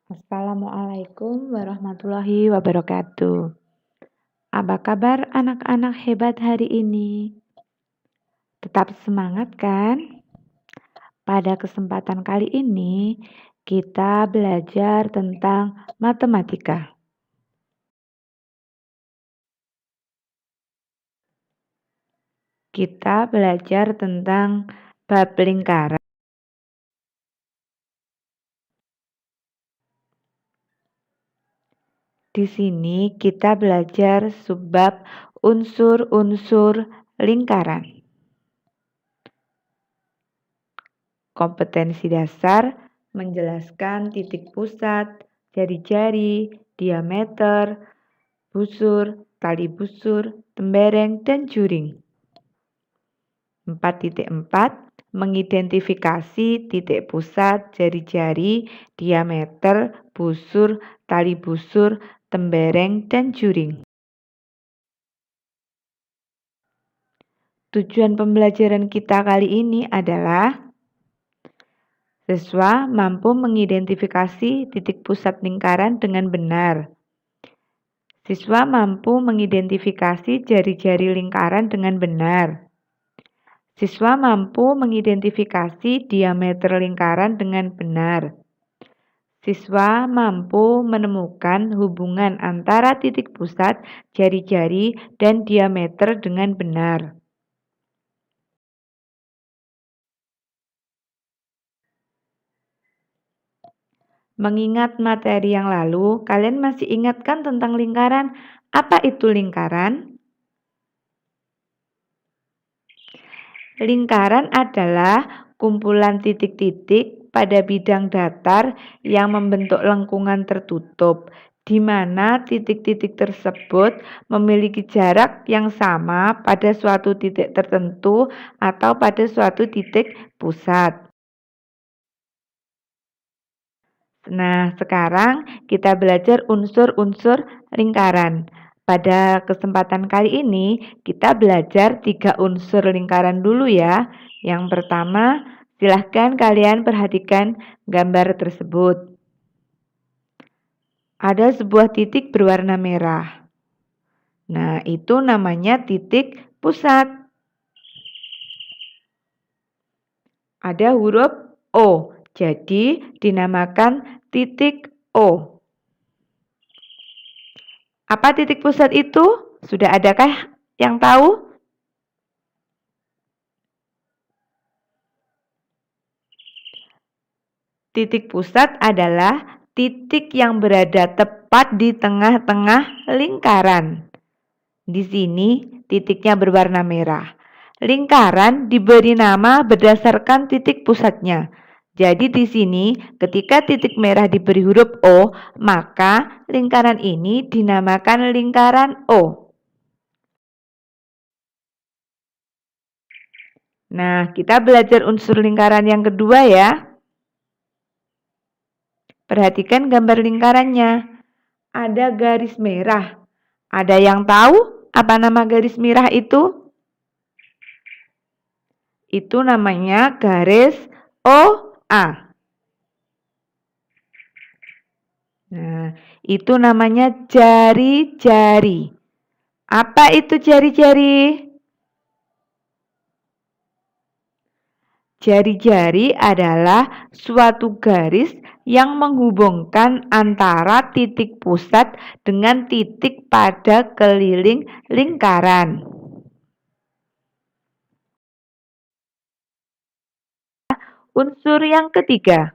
Assalamualaikum warahmatullahi wabarakatuh. Apa kabar anak-anak hebat hari ini? Tetap semangat kan? Pada kesempatan kali ini, kita belajar tentang matematika. Kita belajar tentang bab lingkaran. Di sini kita belajar subbab unsur-unsur lingkaran. Kompetensi dasar menjelaskan titik pusat, jari-jari, diameter, busur, tali busur, tembereng, dan juring. 4.4 mengidentifikasi titik pusat, jari-jari, diameter, busur, tali busur, tembereng, dan juring. Tujuan pembelajaran kita kali ini adalah siswa mampu mengidentifikasi titik pusat lingkaran dengan benar. Siswa mampu mengidentifikasi jari-jari lingkaran dengan benar. Siswa mampu mengidentifikasi diameter lingkaran dengan benar. Siswa mampu menemukan hubungan antara titik pusat, jari-jari, dan diameter dengan benar. Mengingat materi yang lalu, kalian masih ingatkan tentang lingkaran? Apa itu lingkaran? Lingkaran adalah kumpulan titik-titik pada bidang datar yang membentuk lengkungan tertutup, di mana titik-titik tersebut memiliki jarak yang sama pada suatu titik tertentu atau pada suatu titik pusat. Nah, sekarang kita belajar unsur-unsur lingkaran. Pada kesempatan kali ini, kita belajar 3 unsur lingkaran dulu ya. Yang pertama, silahkan kalian perhatikan gambar tersebut. Ada sebuah titik berwarna merah. Nah, itu namanya titik pusat. Ada huruf O, jadi dinamakan titik O. Apa titik pusat itu? Sudah adakah yang tahu? Titik pusat adalah titik yang berada tepat di tengah-tengah lingkaran. Di sini titiknya berwarna merah. Lingkaran diberi nama berdasarkan titik pusatnya. Jadi di sini ketika titik merah diberi huruf O, maka lingkaran ini dinamakan lingkaran O. Nah, kita belajar unsur lingkaran yang kedua ya. Perhatikan gambar lingkarannya. Ada garis merah. Ada yang tahu apa nama garis merah itu? Itu namanya garis OA. Nah, itu namanya jari-jari. Apa itu jari-jari? Jari-jari adalah suatu garis yang menghubungkan antara titik pusat dengan titik pada keliling lingkaran. Unsur yang ketiga.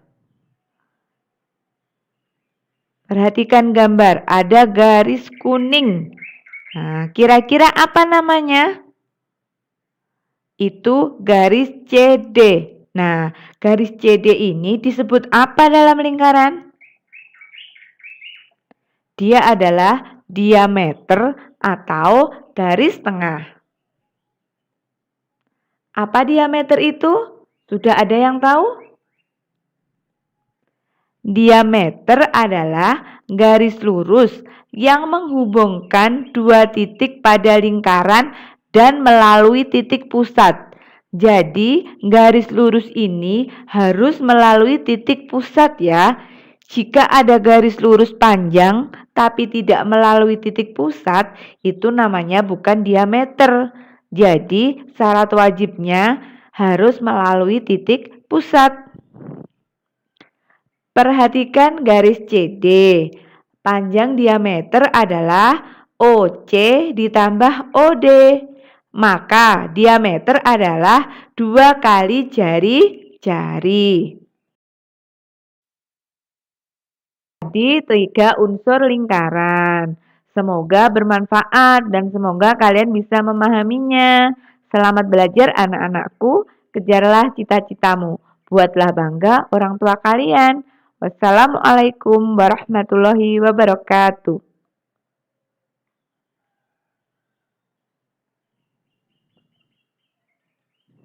Perhatikan gambar, ada garis kuning. Nah, kira-kira apa namanya? Itu garis CD. Nah, garis CD ini disebut apa dalam lingkaran? Dia adalah diameter atau garis tengah. Apa diameter itu? Sudah ada yang tahu? Diameter adalah garis lurus yang menghubungkan dua titik pada lingkaran dan melalui titik pusat. Jadi, garis lurus ini harus melalui titik pusat ya. Jika ada garis lurus panjang tapi tidak melalui titik pusat, itu namanya bukan diameter. Jadi, syarat wajibnya harus melalui titik pusat. Perhatikan garis CD. Panjang diameter adalah OC ditambah OD. Maka diameter adalah 2 kali jari-jari. Tadi 3 unsur lingkaran. Semoga bermanfaat dan semoga kalian bisa memahaminya. Selamat belajar anak-anakku, kejarlah cita-citamu. Buatlah bangga orang tua kalian. Wassalamualaikum warahmatullahi wabarakatuh.